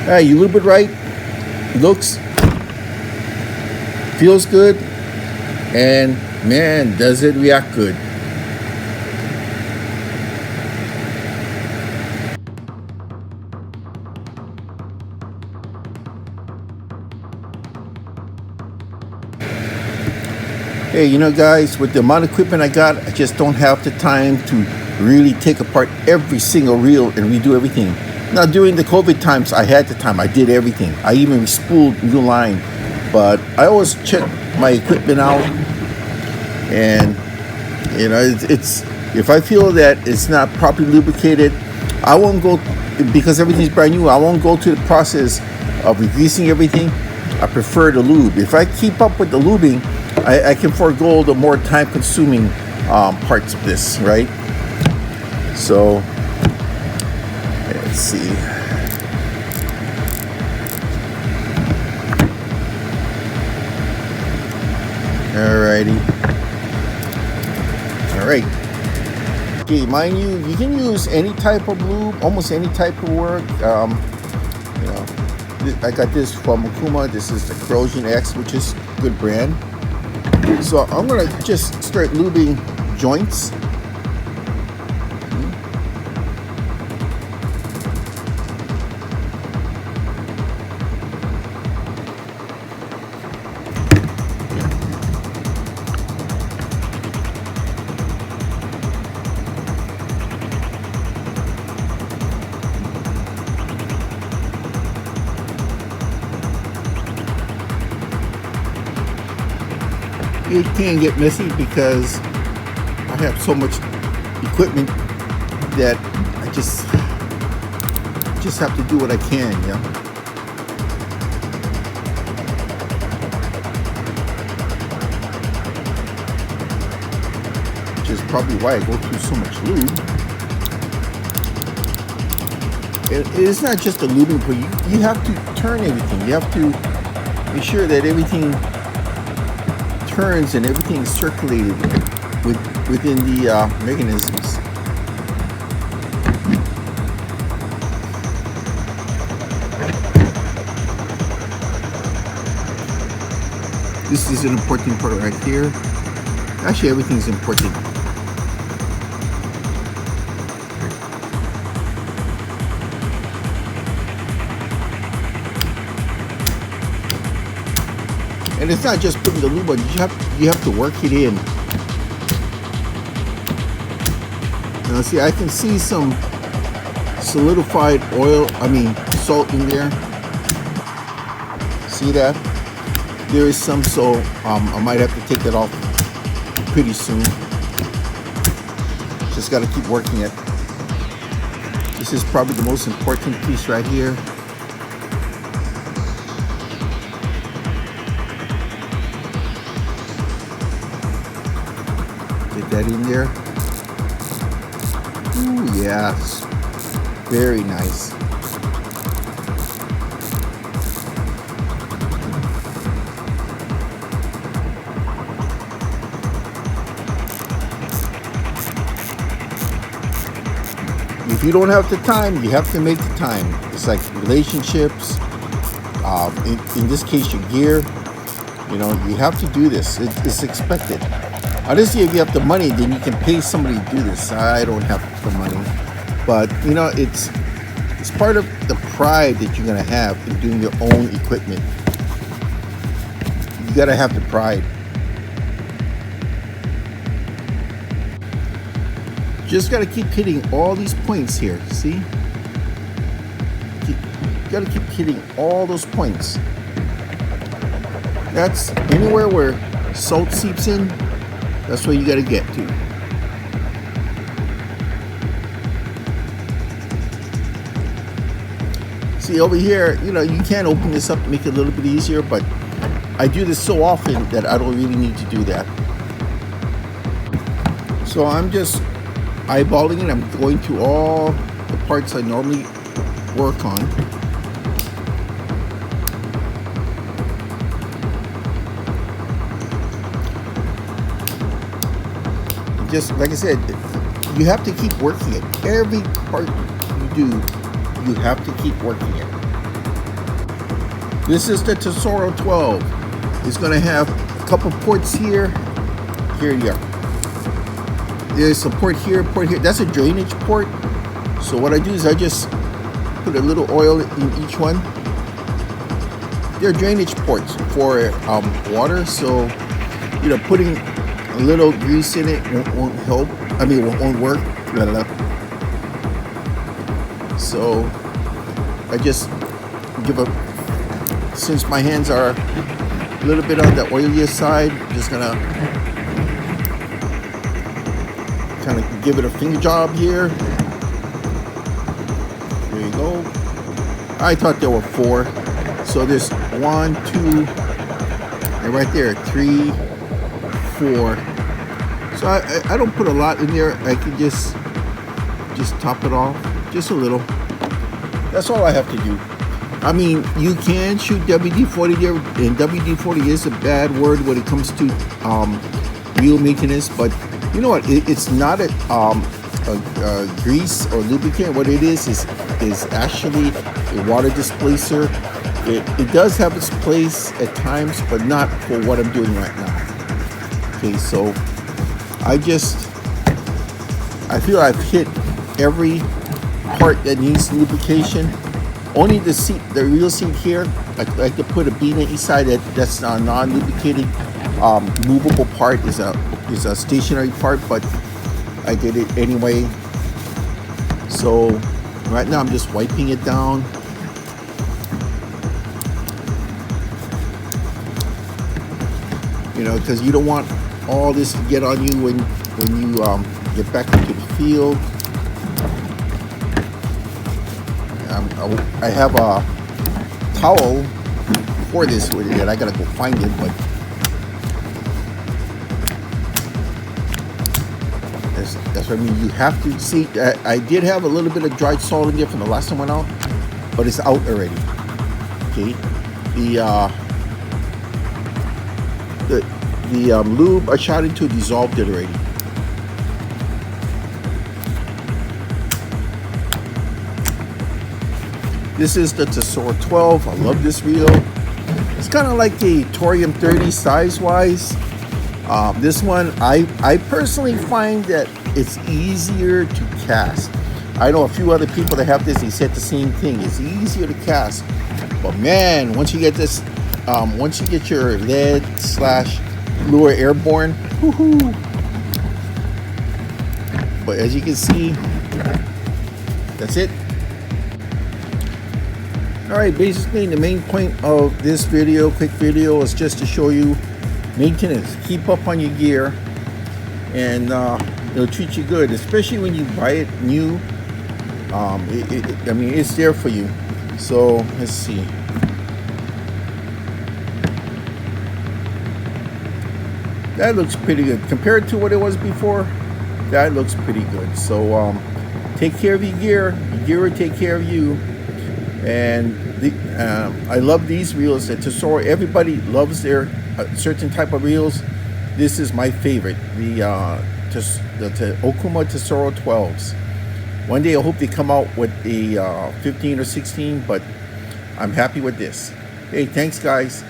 You lube it right, looks, feels good, and man, does it react good. Hey, you know, guys, with the amount of equipment I got, I just don't have the time to really take apart every single reel and redo everything. Now, during the COVID times, I had the time. I did everything. I even spooled new line. But I always check my equipment out. And, you know, it's if I feel that it's not properly lubricated, I won't go, because everything's brand new, I won't go to the process of greasing everything. I prefer the lube. If I keep up with the lubing, I can forego the more time-consuming parts of this, right? So, let's see. Alrighty. Alright. Okay, mind you, you can use any type of lube, almost any type of work. You know, I got this from Okuma. This is the Corrosion X, which is a good brand. So I'm gonna just start lubing joints. It can get messy because I have so much equipment that I just have to do what I can, yeah. Which is probably why I go through so much lube. It's not just the lubing, but you have to turn everything. You have to make sure that everything turns and everything is circulated within the mechanisms. This is an important part right here. Actually, everything's important. And it's not just putting the lube on, you have to work it in. Now see, I can see some solidified oil, salt in there. See that? There is some, so I might have to take that off pretty soon. Just got to keep working it. This is probably the most important piece right here. That in there. Ooh, yes, very nice. If you don't have the time, you have to make the time. It's like relationships. In this case, your gear. You know, you have to do this. It's expected. Honestly, if you have the money, then you can pay somebody to do this. I don't have the money, but you know, it's part of the pride that you're gonna have in doing your own equipment. You gotta have the pride. Just gotta keep hitting all these points here. See? You gotta keep hitting all those points. That's anywhere where salt seeps in. That's where you got to get to. See, over here, you know, you can open this up and make it a little bit easier, but I do this so often that I don't really need to do that. So I'm just eyeballing it. I'm going to all the parts I normally work on. Just like I said, you have to keep working it. Every part you do, you have to keep working it. This is the Tesoro 12. It's going to have a couple ports here. Here you are. There's a port here, port here. That's a drainage port. So what I do is I just put a little oil in each one. They're drainage ports for water. So, you know, putting a little grease in it won't help. I mean, it won't work. Blah, blah, blah. So I just give a, since my hands are a little bit on the oilier side, I'm just gonna kind of give it a finger job here. There you go. I thought there were 4. So there's 1, 2, and right there, 3, 4. So I don't put a lot in there. I can just top it off, just a little. That's all I have to do. I mean, you can shoot WD-40 there, and WD-40 is a bad word when it comes to wheel maintenance, but you know what? It's not a grease or lubricant. What it is actually a water displacer. It does have its place at times, but not for what I'm doing right now. Okay, so I feel I've hit every part that needs lubrication. Only the seat, the real seat here, I like to put a bead on each side that's a non-lubricated, movable part, is a stationary part, but I did it anyway. So right now I'm just wiping it down. You know, because you don't want all this to get on you when you get back into the field. I have a towel for this with it. I gotta go find it, but that's what I mean. You have to see. I did have a little bit of dried salt in there from the last time I went out, but it's out already. Okay, the lube I shot into dissolved it already. This is the Tesoro 12. I love this reel. It's kind of like a Torium 30 size-wise. This one, I personally find that it's easier to cast. I know a few other people that have this, they said the same thing. It's easier to cast. But man, once you get this, once you get your lead/lure airborne, woohoo! But as you can see, that's it. Alright, basically the main point of this video, quick video, is just to show you maintenance. Keep up on your gear, and it'll treat you good, especially when you buy it new. I mean, it's there for you. So let's see. That looks pretty good compared to what it was before. That looks pretty good. So take care of your gear. Your gear will take care of you. And I love these reels at Tesoro. Everybody loves their certain type of reels. This is my favorite, the Okuma Tesoro 12s. One day I hope they come out with the 15 or 16, but I'm happy with this. Hey, thanks guys.